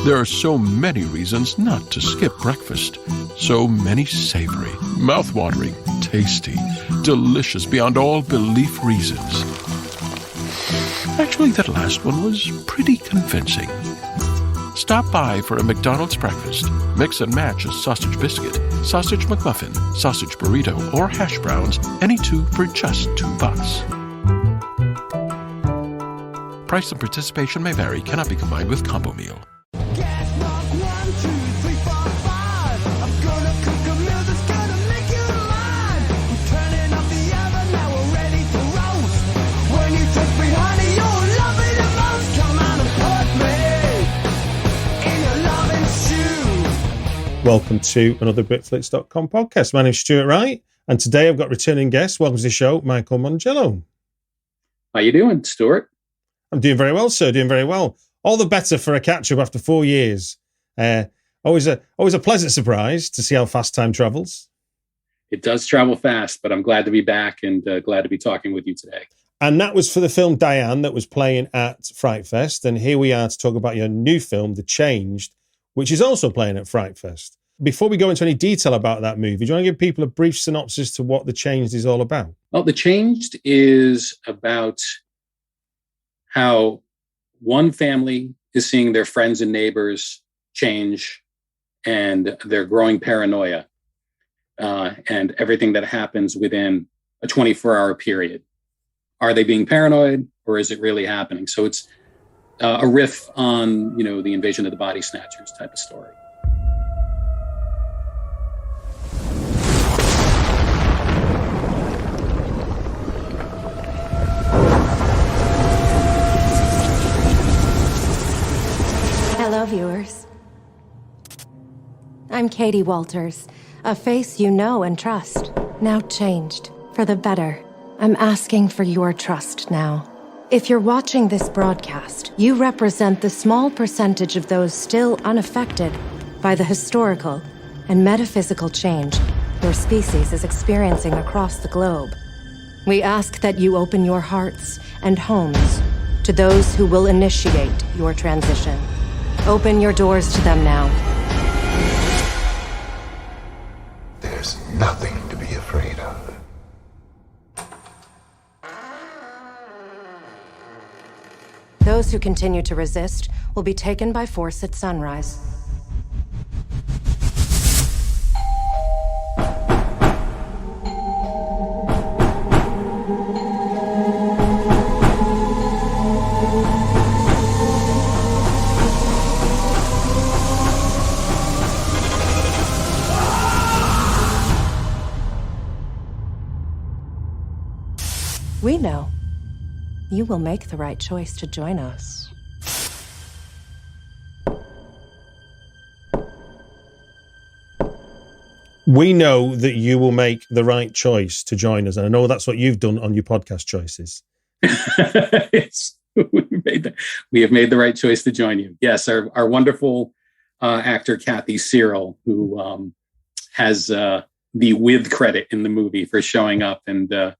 There are so many reasons not to skip breakfast. So many savory, mouth-watering, tasty, delicious beyond all belief reasons. Actually, that last one was pretty convincing. Stop by for a McDonald's breakfast. Mix and match a sausage biscuit, sausage McMuffin, sausage burrito, or hash browns, any two for just $2. Price and participation may vary, cannot be combined with combo meal. Gas mark 1, 2, 3, 4, 5. I'm gonna cook a meal that's gonna make you mine. I'm turning off the oven, now we're ready to roast. When you touch me, honey, you'll love it the most. Come on and put me in your loving shoe. Welcome to another Britflicks.com podcast. My name's Stuart Wright, and today I've got returning guest. Welcome to the show, Michael Mongillo. How you doing, Stuart? I'm doing very well, sir. Doing very well. All the better for a catch-up after 4 years. Always a pleasant surprise to see how fast time travels. It does travel fast, but I'm glad to be back and glad to be talking with you today. And that was for the film Diane that was playing at Frightfest. And here we are to talk about your new film, The Changed, which is also playing at Frightfest. Before we go into any detail about that movie, do you want to give people a brief synopsis to what The Changed is all about? Well, The Changed is about how one family is seeing their friends and neighbors change and their growing paranoia and everything that happens within a 24-hour period. Are they being paranoid or is it really happening? So it's a riff on, the Invasion of the Body Snatchers type of story. Hello, viewers. I'm Katie Walters, a face you know and trust, now changed for the better. I'm asking for your trust now. If you're watching this broadcast, you represent the small percentage of those still unaffected by the historical and metaphysical change your species is experiencing across the globe. We ask that you open your hearts and homes to those who will initiate your transition. Open your doors to them now. There's nothing to be afraid of. Those who continue to resist will be taken by force at sunrise. We know you will make the right choice to join us. We know that you will make the right choice to join us. And I know that's what you've done on your podcast choices. We have made the right choice to join you. Yes, our wonderful actor, Kathy Cyril, who has the with credit in the movie for showing up and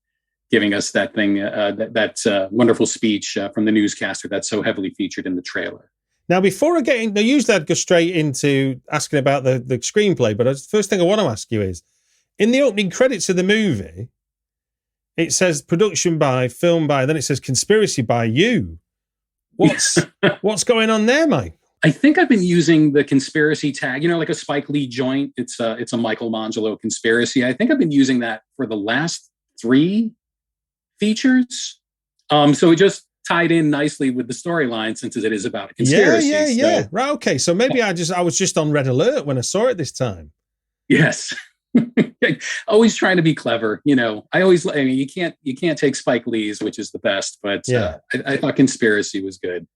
giving us that thing, that wonderful speech from the newscaster that's so heavily featured in the trailer. Now, before I get in, usually I'd go straight into asking about the screenplay, but the first thing I want to ask you is, in the opening credits of the movie, it says production by, film by, then it says conspiracy by you. What's going on there, Mike? I think I've been using the conspiracy tag, like a Spike Lee joint. It's a Michael Mongillo conspiracy. I think I've been using that for the last 3 features. So it just tied in nicely with the storyline since it is about a conspiracy. Yeah. So, right. Okay. So maybe I was just on red alert when I saw it this time. Yes. Always trying to be clever. You can't take Spike Lee's, which is the best, but I thought conspiracy was good.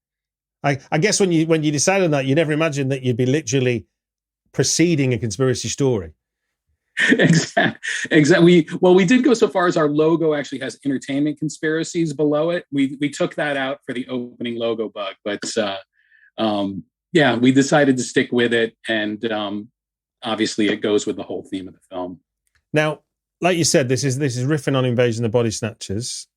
I guess when you decided on that, you never imagined that you'd be literally preceding a conspiracy story. Exactly. We did go so far as our logo actually has entertainment conspiracies below it. We took that out for the opening logo bug, but we decided to stick with it, and obviously it goes with the whole theme of the film. Now, like you said, this is riffing on Invasion of the Body Snatchers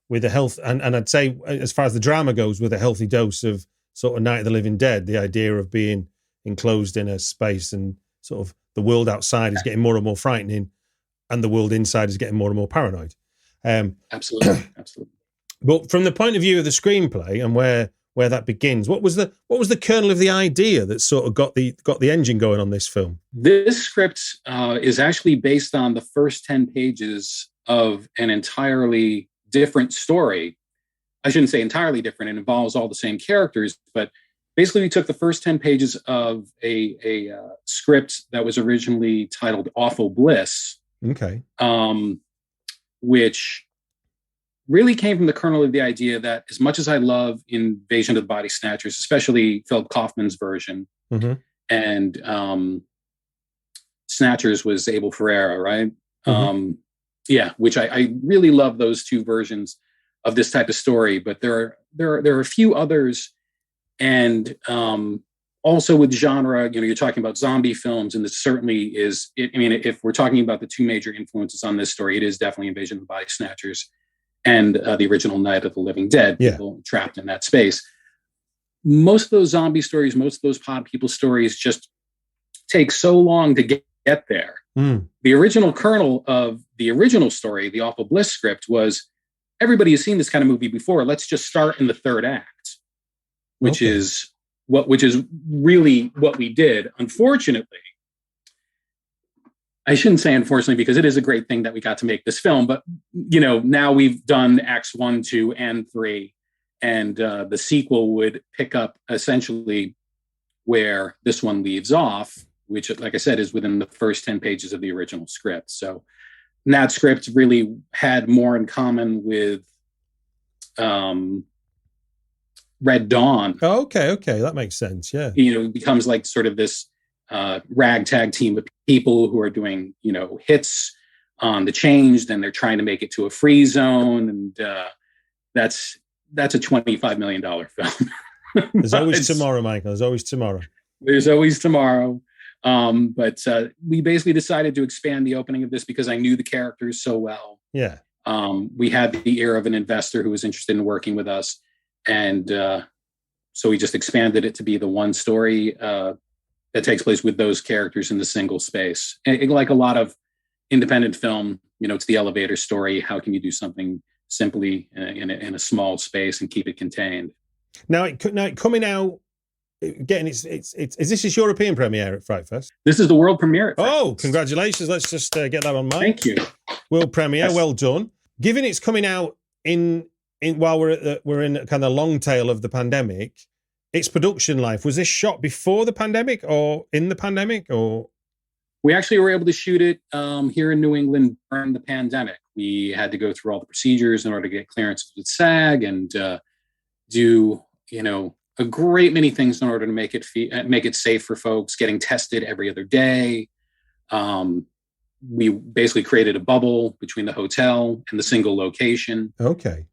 with a health, and I'd say as far as the drama goes, with a healthy dose of sort of Night of the Living Dead, the idea of being enclosed in a space and sort of the world outside is getting more and more frightening and the world inside is getting more and more paranoid. Absolutely. But from the point of view of the screenplay and where that begins, what was the kernel of the idea that sort of got the engine going on this film? This script is actually based on the first 10 pages of an entirely different story. I shouldn't say entirely different. It involves all the same characters, but basically we took the first 10 pages of a script that was originally titled Awful Bliss. Okay. Which really came from the kernel of the idea that as much as I love Invasion of the Body Snatchers, especially Philip Kaufman's version, and Snatchers was Abel Ferrara, right? Which I really love those two versions of this type of story, but there are a few others, and also with genre, you're talking about zombie films, and this certainly is. If we're talking about the two major influences on this story, it is definitely Invasion of the Body Snatchers and the original Night of the Living Dead. People trapped in that space. Most of those zombie stories, most of those pod people stories, just take so long to get there. The original kernel of the original story, the Awful Bliss script, was everybody has seen this kind of movie before. Let's just start in the third act, which is really what we did. Unfortunately, I shouldn't say unfortunately, because it is a great thing that we got to make this film, but now we've done acts 1, 2, and 3, and the sequel would pick up essentially where this one leaves off, which, like I said, is within the first 10 pages of the original script. So that script really had more in common with Red Dawn. Oh, okay, that makes sense. Yeah, it becomes like sort of this ragtag team of people who are doing hits on the Changed, and they're trying to make it to a free zone, and that's a $25 million film. There's always tomorrow, Michael. There's always tomorrow. There's always tomorrow. But we basically decided to expand the opening of this because I knew the characters so well. Yeah. We had the ear of an investor who was interested in working with us. And so we just expanded it to be the one story that takes place with those characters in the single space. And like a lot of independent film, it's the elevator story. How can you do something simply in a small space and keep it contained? Now, coming out, again, is this his European premiere at Frightfest? This is the world premiere at Frightfest. Oh, congratulations. Let's just get that on mic. Thank you. World premiere, Yes. Well done. Given it's coming out in while we're in kind of long tail of the pandemic, its production life, was this shot before the pandemic or in the pandemic, or? We actually were able to shoot it here in New England during the pandemic. We had to go through all the procedures in order to get clearances with SAG and do, a great many things in order to make it safe for folks, getting tested every other day. We basically created a bubble between the hotel and the single location. Okay.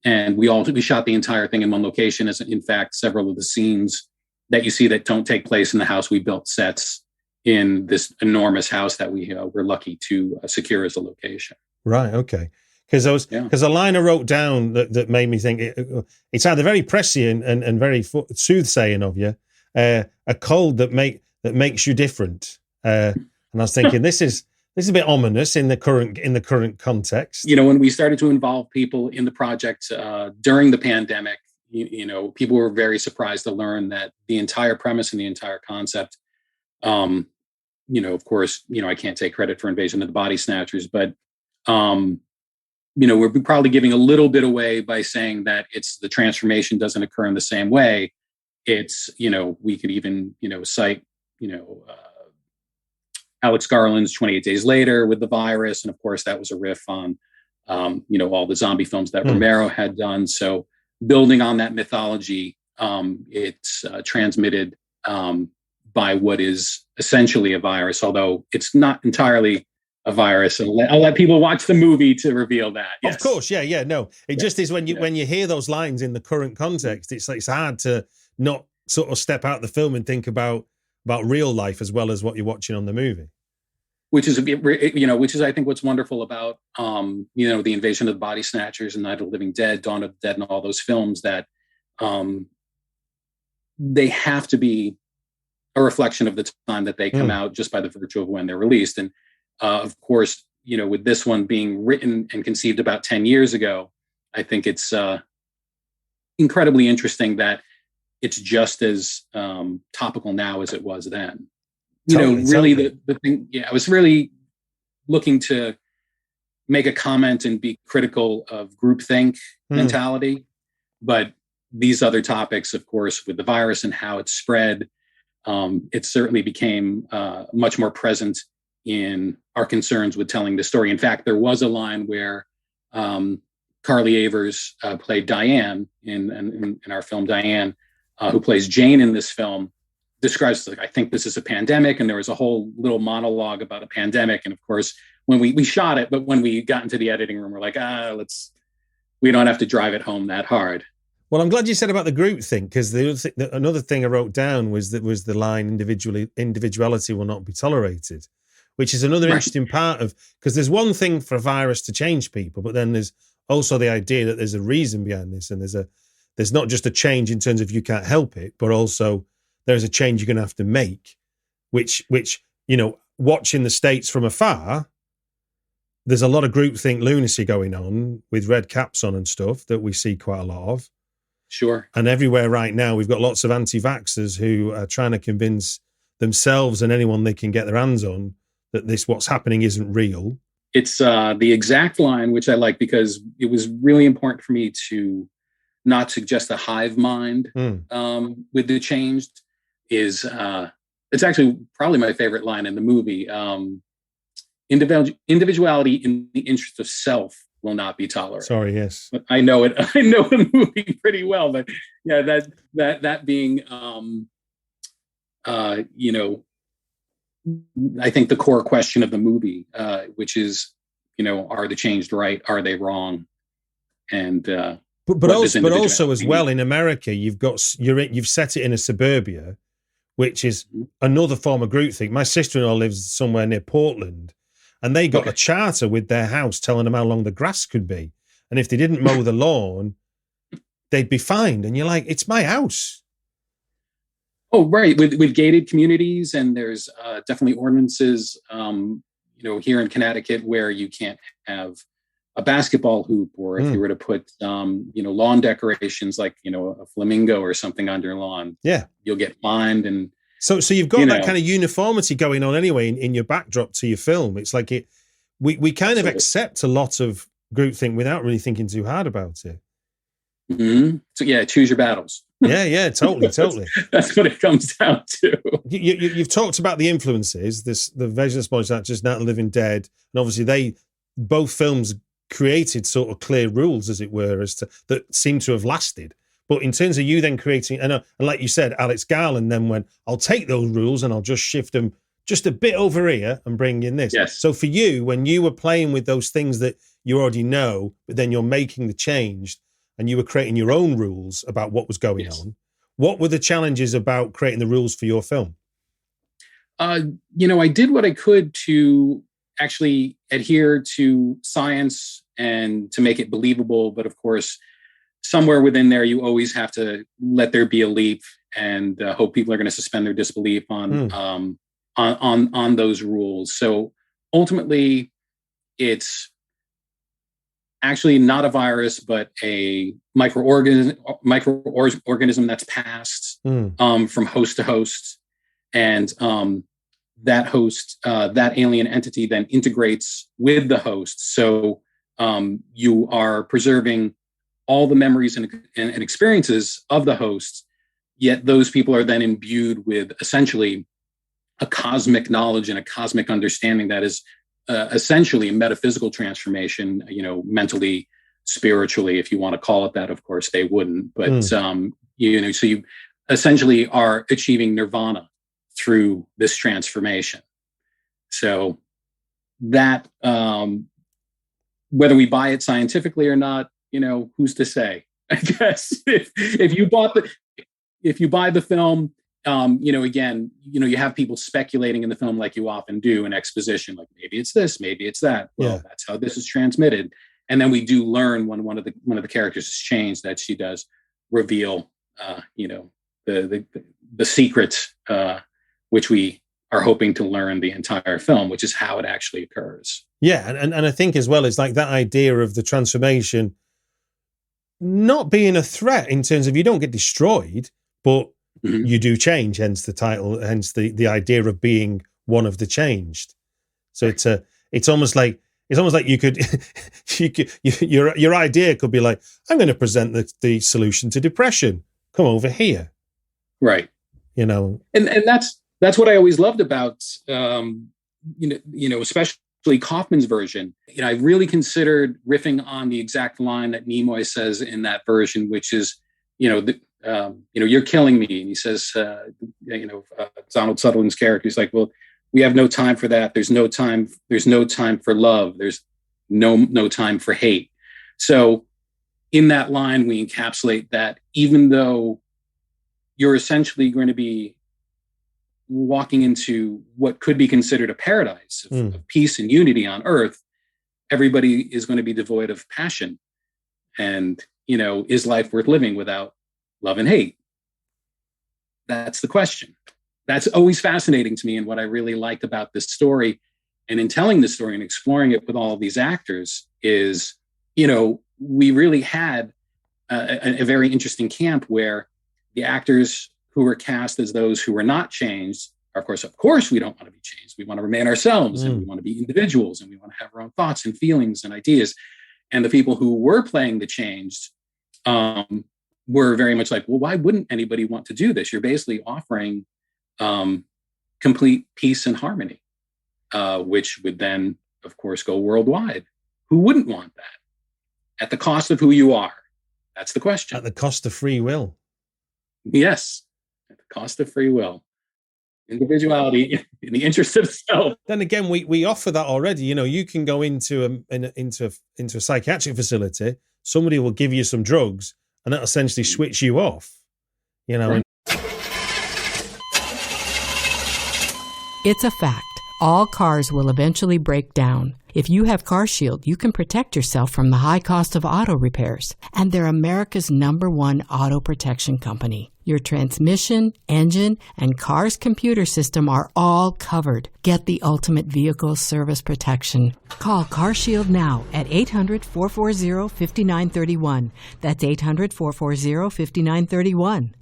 And we shot the entire thing in one location. As in fact, several of the scenes that you see that don't take place in the house, we built sets in this enormous house that we were lucky to secure as a location. Right. Okay. Because a line I wrote down that made me think it's either very prescient and very soothsaying of you, a cold that makes you different. And I was thinking this is a bit ominous in the current context. When we started to involve people in the project during the pandemic, people were very surprised to learn that the entire premise and the entire concept. Of course, I can't take credit for Invasion of the Body Snatchers, but we're probably giving a little bit away by saying that the transformation doesn't occur in the same way. It's, we could even, cite, Alex Garland's 28 Days Later with the virus. And of course, that was a riff on, all the zombie films that Romero had done. So building on that mythology, it's transmitted by what is essentially a virus, although it's not entirely a virus. And I'll let people watch the movie to reveal that. Yes. Of course. Yeah. No, it just is when you hear those lines in the current context, it's hard to not sort of step out the film and think about real life as well as what you're watching on the movie. Which is I think what's wonderful about, the Invasion of the Body Snatchers and Night of the Living Dead, Dawn of the Dead, and all those films that they have to be a reflection of the time that they come out just by the virtue of when they're released. And of course, with this one being written and conceived about 10 years ago, I think it's incredibly interesting that it's just as topical now as it was then. Really the thing, I was really looking to make a comment and be critical of groupthink mentality, but these other topics, of course, with the virus and how it spread, it certainly became much more present in our concerns with telling the story. In fact, there was a line where Carly Avers played Diane in our film Diane, who plays Jane in this film, describes, like, I think this is a pandemic. And there was a whole little monologue about a pandemic. And of course, when we shot it, but when we got into the editing room, we're like, we don't have to drive it home that hard. Well, I'm glad you said about the group thing, because another thing I wrote down was the line individuality will not be tolerated, which is another interesting part of, because there's one thing for a virus to change people, but then there's also the idea that there's a reason behind this, and there's not just a change in terms of you can't help it, but also there's a change you're going to have to make, which watching the States from afar, there's a lot of groupthink lunacy going on with red caps on and stuff that we see quite a lot of. Sure. And everywhere right now, we've got lots of anti-vaxxers who are trying to convince themselves and anyone they can get their hands on that what's happening isn't real. It's the exact line, which I like, because it was really important for me to not suggest a hive mind with the changed. It's actually probably my favorite line in the movie. Individuality in the interest of self will not be tolerated. Sorry, yes. But I know the movie pretty well, but yeah, that being, I think the core question of the movie, which is, are the changed right? Are they wrong? And but also as well, in America, you've set it in a suburbia, which is another form of groupthink. My sister-in-law lives somewhere near Portland, and they got a charter with their house telling them how long the grass could be. And if they didn't mow the lawn, they'd be fined. And you're like, it's my house. Oh, right. With gated communities, and there's definitely ordinances, here in Connecticut where you can't have a basketball hoop, or if you were to put, lawn decorations like, a flamingo or something on your lawn, you'll get fined. And so you've got that kind of uniformity going on anyway in your backdrop to your film. It's like we kind of accept a lot of groupthink without really thinking too hard about it. Mm-hmm. So choose your battles. Yeah, totally. That's what it comes down to. You've talked about the influences, the Vengeful Sponge Actors, Night of the Living Dead, and obviously both films created sort of clear rules, as it were, that seem to have lasted. But in terms of you then creating, and like you said, Alex Garland then went, I'll take those rules and I'll just shift them just a bit over here and bring in this. Yes. So for you, when you were playing with those things that you already know, but then you're making the change and you were creating your own rules about what was going on, what were the challenges about creating the rules for your film? I did what I could to actually adhere to science and to make it believable. But of course, somewhere within there, you always have to let there be a leap and hope people are going to suspend their disbelief on those rules. So ultimately, it's actually not a virus, but a microorganism that's passed from host to host, and that host, that alien entity, then integrates with the host. So you are preserving all the memories and experiences of the host, yet those people are then imbued with essentially a cosmic knowledge and a cosmic understanding that is essentially a metaphysical transformation, mentally, spiritually, if you want to call it that. Of course, they wouldn't. But, so you essentially are achieving nirvana through this transformation. So that, whether we buy it scientifically or not, who's to say? I guess if you buy the film, again, you have people speculating in the film like you often do in exposition, like maybe it's this, maybe it's that. Well, that's how this is transmitted. And then we do learn when one of the characters is changed that she does reveal, the the secret, which we are hoping to learn the entire film, which is how it actually occurs. Yeah, and I think as well, it's like that idea of the transformation not being a threat in terms of you don't get destroyed, but you do change, hence the title, hence the idea of being one of the changed. So it's almost like you could your idea could be like, I'm going to present the solution to depression. Come over here. Right. You know. And that's what I always loved about especially Kaufman's version. You know, I really considered riffing on the exact line that Nimoy says in that version, which is, you're killing me. And he says, Donald Sutherland's character is like, well, we have no time for that. There's no time for love. There's no time for hate. So in that line, we encapsulate that even though you're essentially going to be walking into what could be considered a paradise of peace and unity on earth, everybody is going to be devoid of passion. And, is life worth living without love and hate? That's the question. That's always fascinating to me. And what I really liked about this story and in telling the story and exploring it with all of these actors is, we really had a very interesting camp where the actors who were cast as those who were not changed, of course, we don't want to be changed. We want to remain ourselves and we want to be individuals and we want to have our own thoughts and feelings and ideas. And the people who were playing the changed were very much like, well, why wouldn't anybody want to do this? You're basically offering complete peace and harmony, which would then, of course, go worldwide. Who wouldn't want that? At the cost of who you are? That's the question. At the cost of free will. Yes, at the cost of free will. Individuality in the interest of self. Then again, we offer that already. You can go into a psychiatric facility. Somebody will give you some drugs, and that'll essentially switch you off. Right. It's a fact. All cars will eventually break down. If you have CarShield, you can protect yourself from the high cost of auto repairs. And they're America's #1 auto protection company. Your transmission, engine, and car's computer system are all covered. Get the ultimate vehicle service protection. Call CarShield now at 800-440-5931. That's 800-440-5931.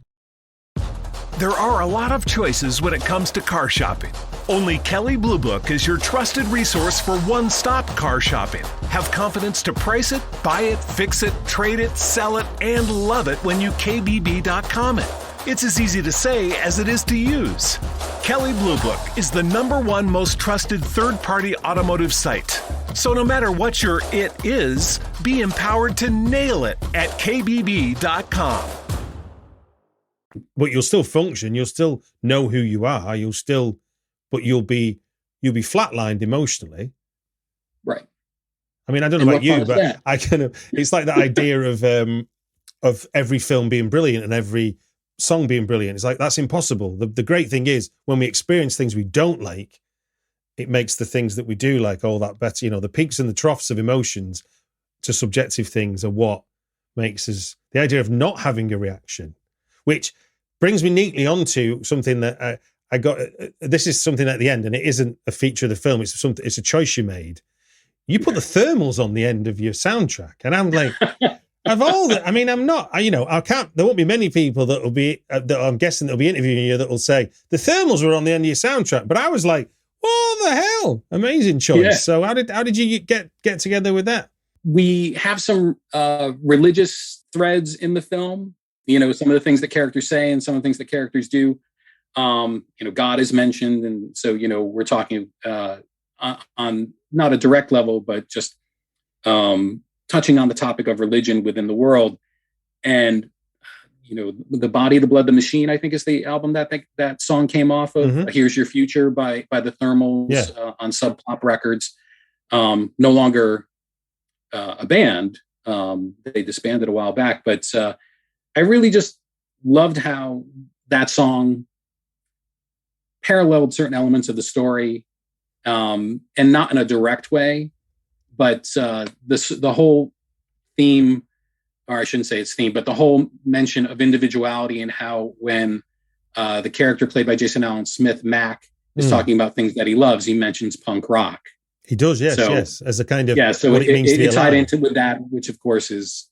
There are a lot of choices when it comes to car shopping. Only Kelley Blue Book is your trusted resource for one-stop car shopping. Have confidence to price it, buy it, fix it, trade it, sell it, and love it when you KBB.com it. It's as easy to say as it is to use. Kelley Blue Book is the #1 most trusted third-party automotive site. So no matter what your it is, be empowered to nail it at KBB.com. But you'll still function. You'll still know who you are. But you'll be flatlined emotionally. Right. I mean, I don't know about you, but it's like the idea of every film being brilliant and every song being brilliant. It's like, that's impossible. The great thing is when we experience things we don't like, it makes the things that we do like all that better. The peaks and the troughs of emotions to subjective things are what makes us, the idea of not having a reaction, which brings me neatly onto something that I got. This is something at the end, and it isn't a feature of the film. It's a choice you made. You put the thermals on the end of your soundtrack, and I'm like, of all the, I'm not. I can't. There won't be many people that will be. That I'm guessing that'll be interviewing you that will say the thermals were on the end of your soundtrack. But I was like, what the hell? Amazing choice. Yeah. So how did you get together with that? We have some religious threads in the film. Some of the things that characters say and some of the things that characters do. God is mentioned. And so, we're talking on not a direct level, but just touching on the topic of religion within the world. And, The Body, the Blood, the Machine, I think is the album that song came off of. Mm-hmm. Here's Your Future by the Thermals on Sub Pop Records. No longer a band. They disbanded a while back, but I really just loved how that song paralleled certain elements of the story, and not in a direct way, but the whole theme or I shouldn't say its theme, but the whole mention of individuality and how when the character played by Jason Allen Smith, Mac, is talking about things that he loves, he mentions punk rock. He does, yes, So- yes, as a kind of So what it means to be it tied alive. into with that, which of course is,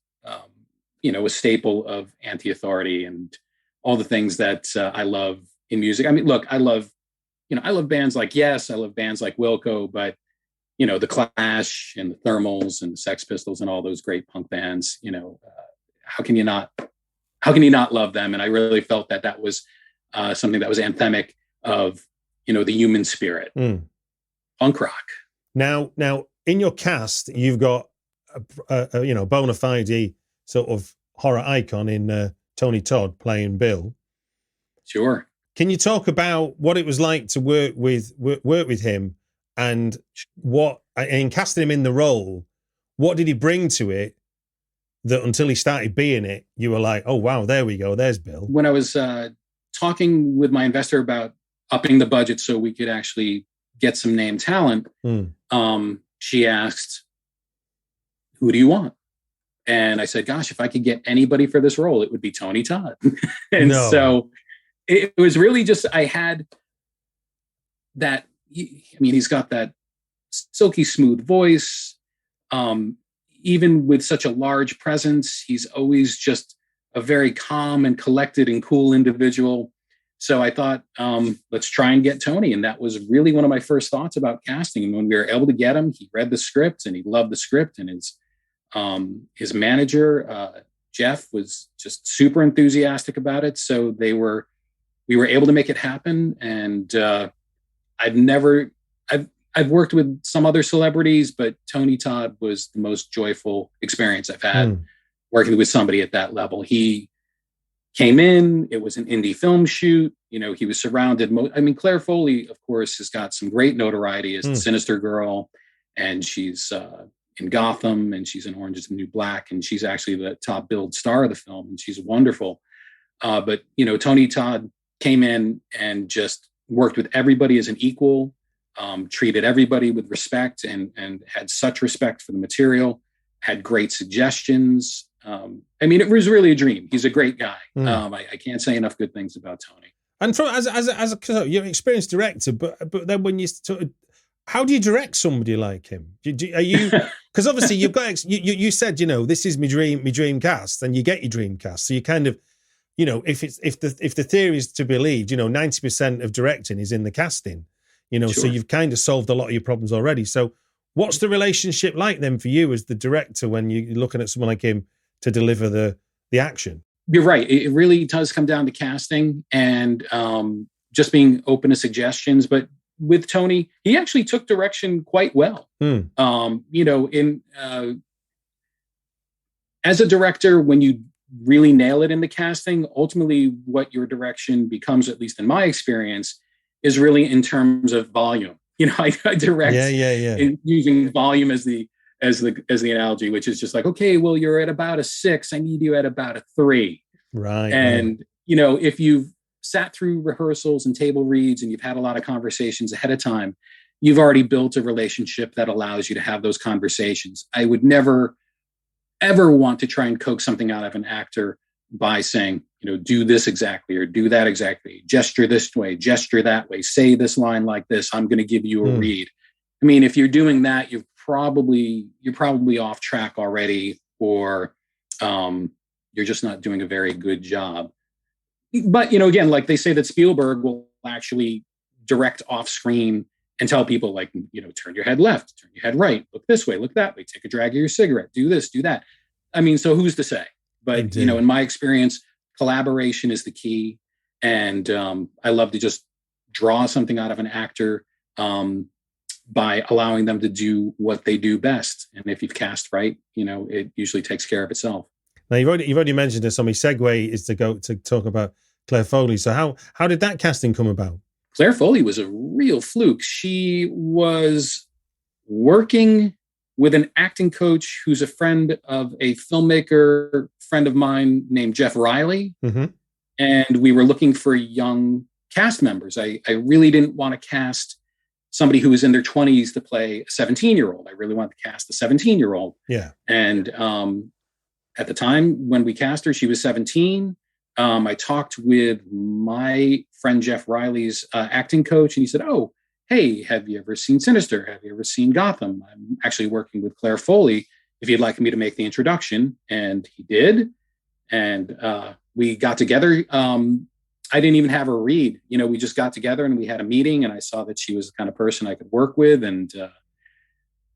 a staple of anti-authority and all the things that I love in music. I mean, look, I love bands like Yes, I love bands like Wilco, but the Clash and the Thermals and the Sex Pistols and all those great punk bands, how can you not love them? And I really felt that was something that was anthemic of, the human spirit, punk rock. Now, in your cast, you've got a bona fide sort of horror icon in Tony Todd playing Bill. Sure. Can you talk about what it was like to work with him, and what, in casting him in the role, what did he bring to it that until he started being it, you were like, oh wow, there we go, there's Bill? When I was talking with my investor about upping the budget so we could actually get some name talent, she asked, who do you want? And I said, gosh, if I could get anybody for this role, it would be Tony Todd. And so it was really just, I had that, he's got that silky smooth voice. Even with such a large presence, he's always just a very calm and collected and cool individual. So I thought, let's try and get Tony. And that was really one of my first thoughts about casting. And when we were able to get him, he read the script and he loved the script. And his manager, Jeff, was just super enthusiastic about it. So we were able to make it happen. And I've worked with some other celebrities, but Tony Todd was the most joyful experience I've had working with somebody at that level. He came in, it was an indie film shoot. He was surrounded. Clare Foley, of course, has got some great notoriety as the Sinister Girl, and she's in Gotham, and she's in Orange is the New Black, and she's actually the top billed star of the film, and she's wonderful. But Tony Todd came in and just worked with everybody as an equal, treated everybody with respect, and had such respect for the material, had great suggestions. It was really a dream. He's a great guy. I can't say enough good things about Tony. And from as you're an experienced director, but then when you how do you direct somebody like him? Are you, because obviously you've got you said this is my dream cast, and you get your dream cast, so you kind of if the theory is to be believed, 90% of directing is in the casting, Sure. So you've kind of solved a lot of your problems already. So what's the relationship like then for you as the director when you're looking at someone like him to deliver the action? You're right. It really does come down to casting and just being open to suggestions. But with Tony, he actually took direction quite well. As a director, when you really nail it in the casting, ultimately what your direction becomes, at least in my experience, is really in terms of volume. I direct using volume as the analogy, which is just like, okay, well, you're at about a 6. I need you at about a 3. Right. And, if you've sat through rehearsals and table reads and you've had a lot of conversations ahead of time, you've already built a relationship that allows you to have those conversations. I would never, ever want to try and coax something out of an actor by saying, do this exactly or do that exactly, gesture this way, gesture that way, say this line like this, I'm going to give you a read. If you're doing that, you're probably off track already, or you're just not doing a very good job. But, again, like they say that Spielberg will actually direct off screen and tell people like, turn your head left, turn your head right, look this way, look that way, take a drag of your cigarette, do this, do that. So who's to say? But, Indeed. In my experience, collaboration is the key. And I love to just draw something out of an actor by allowing them to do what they do best. And if you've cast right, it usually takes care of itself. Now you've already mentioned this. So my segue is to talk about Clare Foley. So how did that casting come about? Clare Foley was a real fluke. She was working with an acting coach who's a friend of a filmmaker friend of mine named Jeff Riley. Mm-hmm. And we were looking for young cast members. I really didn't want to cast somebody who was in their 20s to play a 17-year-old. I really wanted to cast a 17-year-old. Yeah. And at the time when we cast her, she was 17. I talked with my friend Jeff Riley's acting coach, and he said, "Oh, hey, have you ever seen Sinister? Have you ever seen Gotham? I'm actually working with Clare Foley. If you'd like me to make the introduction." And he did. And we got together. I didn't even have her read. We just got together and we had a meeting, and I saw that she was the kind of person I could work with, and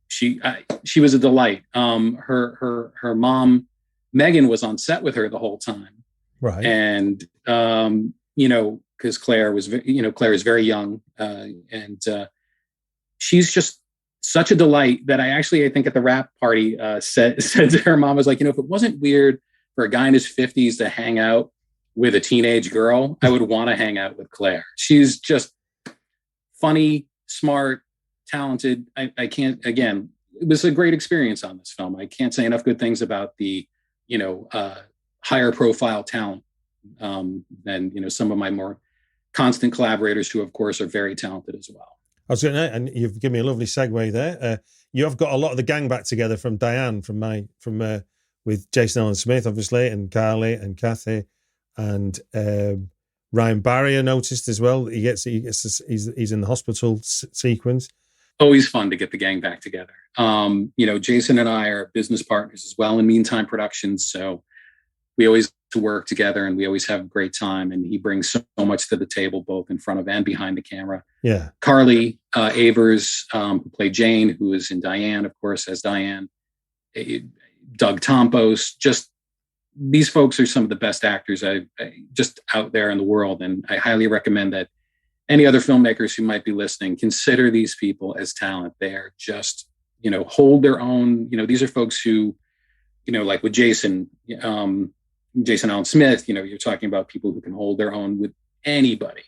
she was a delight. Her mom, Megan, was on set with her the whole time. Right. And, because Claire is very young, and she's just such a delight that I think at the wrap party said to her mom, was like, if it wasn't weird for a guy in his 50s to hang out with a teenage girl, I would want to hang out with Claire. She's just funny, smart, talented. I can't, again, it was a great experience on this film. I can't say enough good things about the, higher profile talent than, some of my more constant collaborators who, of course, are very talented as well. I was going to, and you've given me a lovely segue there. You have got a lot of the gang back together from Diane, with Jason Allen Smith, obviously, and Carly and Kathy, and Ryan Barry. I noticed as well. He's in the hospital sequence. Always fun to get the gang back together. Jason and I are business partners as well in Meantime Productions, so we always work together and we always have a great time. And he brings so much to the table, both in front of and behind the camera. Yeah. Carly Avers, who played Jane, who is in Diane, of course, as Diane. Doug Tompos, just these folks are some of the best actors I just out there in the world. And I highly recommend that any other filmmakers who might be listening, consider these people as talent. They are just, hold their own. These are folks who, like with Jason Allen Smith, you're talking about people who can hold their own with anybody.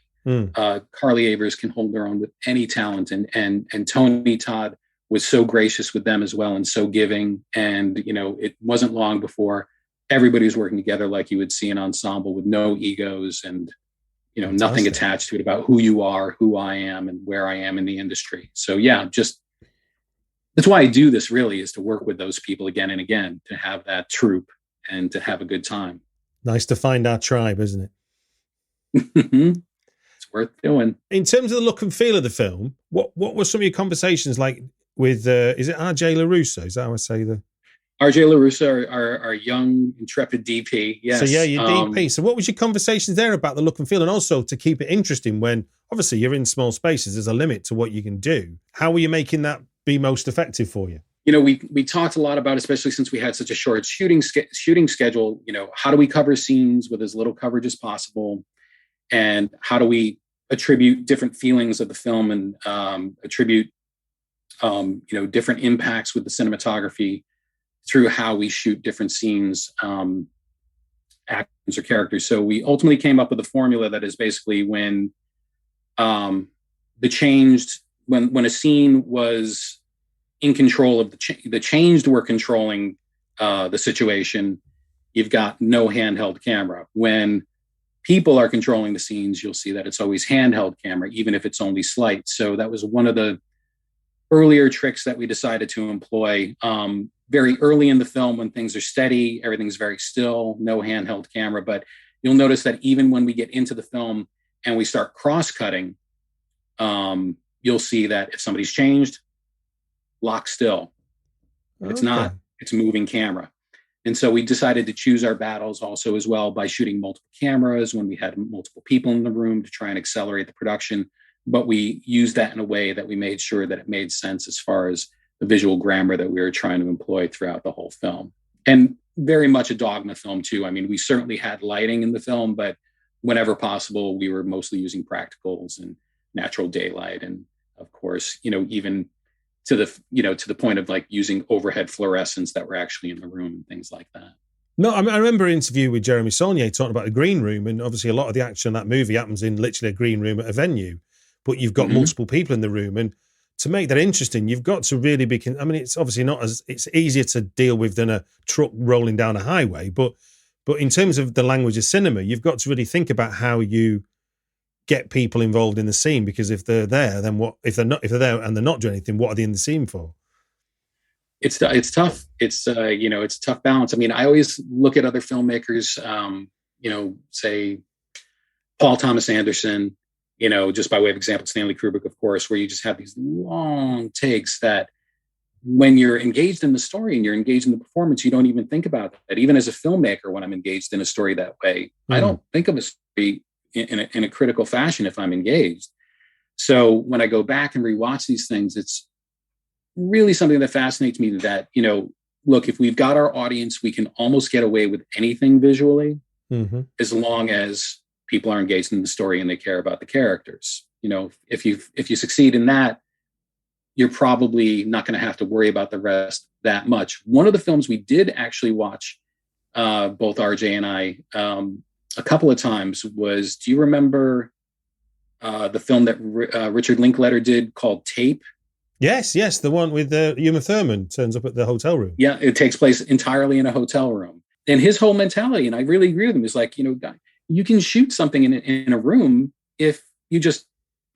Carly Avers can hold their own with any talent. And Tony Todd was so gracious with them as well, and so giving. And, it wasn't long before everybody was working together like you would see an ensemble with no egos and, nothing attached to it about who you are, who I am, and where I am in the industry. So yeah, that's why I do this, really, is to work with those people again and again, to have that troupe and to have a good time. Nice to find our tribe, isn't it? It's worth doing. In terms of the look and feel of the film, what were some of your conversations like with, is it RJ LaRusso? Is that how I say the... RJ LaRusso, our young, intrepid DP. Yes. So yeah, your DP. So what was your conversations there about the look and feel? And also to keep it interesting when, obviously, you're in small spaces, there's a limit to what you can do. How were you making that be most effective for you? We talked a lot about, especially since we had such a short shooting schedule, how do we cover scenes with as little coverage as possible? And how do we attribute different feelings of the film and attribute, different impacts with the cinematography through how we shoot different scenes, actors or characters. So we ultimately came up with a formula that is basically when when a scene was in control of the changed were controlling the situation, you've got no handheld camera. When people are controlling the scenes, you'll see that it's always handheld camera, even if it's only slight. So that was one of the earlier tricks that we decided to employ very early in the film, when things are steady, everything's very still, no handheld camera. But you'll notice that even when we get into the film and we start cross-cutting, you'll see that if somebody's changed, lock still. If it's not, it's moving camera. And so we decided to choose our battles also as well by shooting multiple cameras when we had multiple people in the room to try and accelerate the production. But we used that in a way that we made sure that it made sense as far as the visual grammar that we were trying to employ throughout the whole film. And very much a dogma film too. I mean, we certainly had lighting in the film, but whenever possible, we were mostly using practicals and natural daylight. And of course, even to the point of like using overhead fluorescents that were actually in the room and things like that. No, I remember an interview with Jeremy Saulnier talking about the green room, and obviously a lot of the action in that movie happens in literally a green room at a venue, but you've got multiple people in the room, and to make that interesting, you've got to really be, it's obviously it's easier to deal with than a truck rolling down a highway, but in terms of the language of cinema, you've got to really think about how you get people involved in the scene, because if they're there, then what? If they're there and they're not doing anything, what are they in the scene for? It's tough. It's it's a tough balance. I mean, I always look at other filmmakers, say Paul Thomas Anderson, just by way of example, Stanley Kubrick, of course, where you just have these long takes that when you're engaged in the story and you're engaged in the performance, you don't even think about that. Even as a filmmaker, when I'm engaged in a story that way, I don't think of a story in a critical fashion if I'm engaged. So when I go back and rewatch these things, it's really something that fascinates me that, look, if we've got our audience, we can almost get away with anything visually, as long as people are engaged in the story and they care about the characters. If you succeed in that, you're probably not going to have to worry about the rest that much. One of the films we did actually watch, both RJ and I, a couple of times was, do you remember the film that Richard Linklater did called Tape? Yes, the one with Uma Thurman turns up at the hotel room. Yeah, it takes place entirely in a hotel room. And his whole mentality, and I really agree with him, is like, you can shoot something in a room if you just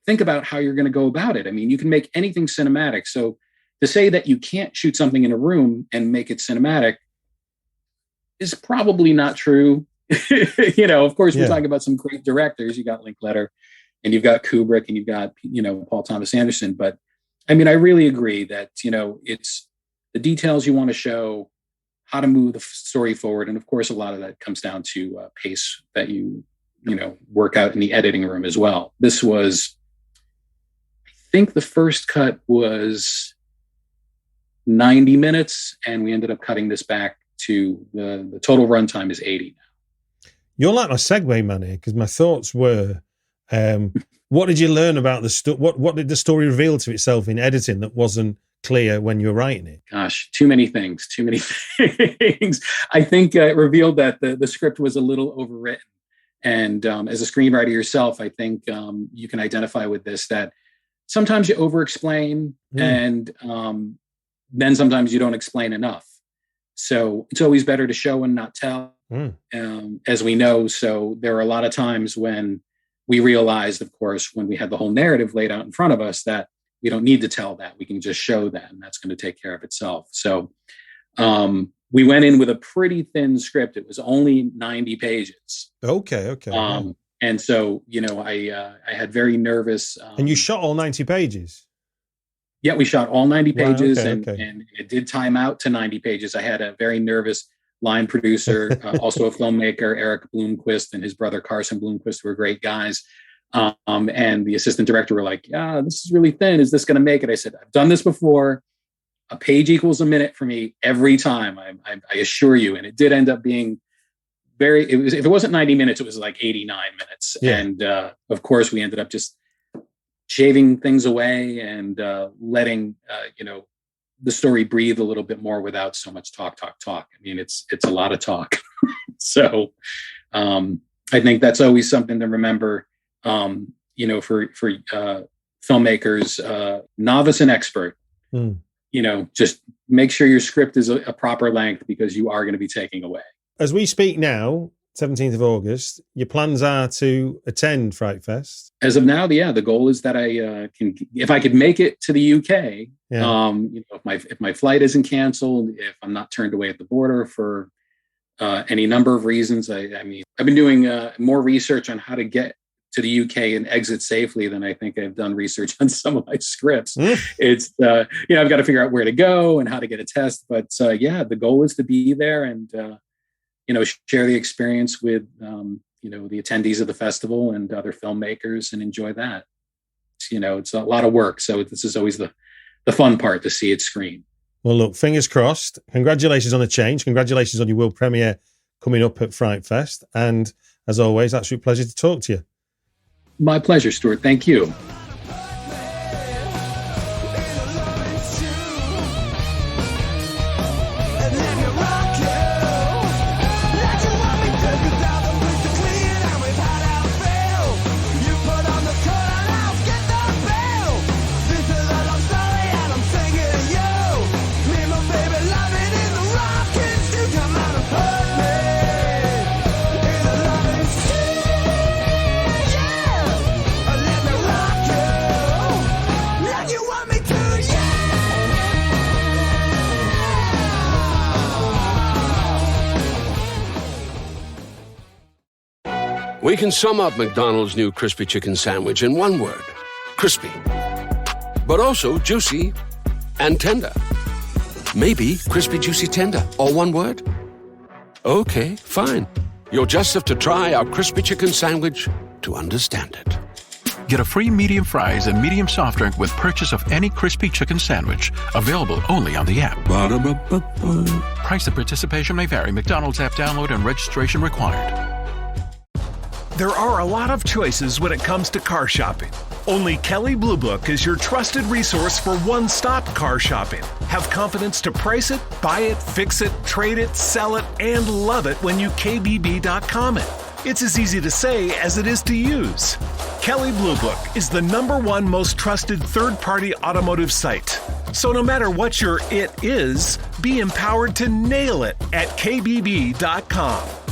think about how you're going to go about it. I mean, you can make anything cinematic. So to say that you can't shoot something in a room and make it cinematic is probably not true. Of course, we're talking about some great directors. You got Linklater and you've got Kubrick and you've got, Paul Thomas Anderson. But I mean, I really agree that, it's the details you want to show, how to move the story forward. And of course, a lot of that comes down to pace that you work out in the editing room as well. This was, I think the first cut was 90 minutes and we ended up cutting this back to the total runtime is 80 now. You're like my segue man here, because my thoughts were, what did you learn about the what did the story reveal to itself in editing that wasn't clear when you were writing it? Gosh, too many things. I think it revealed that the script was a little overwritten. And as a screenwriter yourself, I think you can identify with this, that sometimes you over-explain and then sometimes you don't explain enough. So it's always better to show and not tell, as we know. So there are a lot of times when we realized, of course, when we had the whole narrative laid out in front of us, that we don't need to tell that. We can just show that, and that's going to take care of itself. So we went in with a pretty thin script. It was only 90 pages. Okay. And so, I had very nervous. And you shot all 90 pages? Yeah, we shot all 90 pages, wow, and it did time out to 90 pages. I had a very nervous line producer, also a filmmaker, Eric Bloomquist, and his brother Carson Bloomquist, who were great guys. And the assistant director were like, "Yeah, this is really thin. Is this going to make it?" I said, "I've done this before. A page equals a minute for me every time. I assure you." And it did end up being if it wasn't 90 minutes, it was like 89 minutes. Yeah. And of course, we ended up just shaving things away and letting the story breathe a little bit more without so much talk. I mean, it's a lot of talk. So I think that's always something to remember. For filmmakers, novice and expert, just make sure your script is a proper length, because you are going to be taking away. As we speak now, 17th of August, your plans are to attend Frightfest? As of now, the goal is that I can, if I could make it to the UK, if my flight isn't canceled, if I'm not turned away at the border for any number of reasons. I mean, I've been doing more research on how to get to the UK and exit safely than I think I've done research on some of my scripts. It's, I've got to figure out where to go and how to get a test. But the goal is to be there and, share the experience with, the attendees of the festival and other filmmakers and enjoy that. It's a lot of work. So this is always the fun part, to see it screen. Well, look, fingers crossed. Congratulations on the change. Congratulations on your world premiere coming up at Frightfest. And as always, absolute pleasure to talk to you. My pleasure, Stuart. Thank you. Yeah. We can sum up McDonald's new crispy chicken sandwich in one word. Crispy. But also juicy and tender. Maybe crispy, juicy, tender. All one word? Okay, fine. You'll just have to try our crispy chicken sandwich to understand it. Get a free medium fries and medium soft drink with purchase of any crispy chicken sandwich. Available only on the app. Ba-da-ba-ba-ba. Price and participation may vary. McDonald's app download and registration required. There are a lot of choices when it comes to car shopping. Only Kelley Blue Book is your trusted resource for one-stop car shopping. Have confidence to price it, buy it, fix it, trade it, sell it, and love it when you KBB.com it. It's as easy to say as it is to use. Kelley Blue Book is the #1 most trusted third-party automotive site. So no matter what your it is, be empowered to nail it at KBB.com.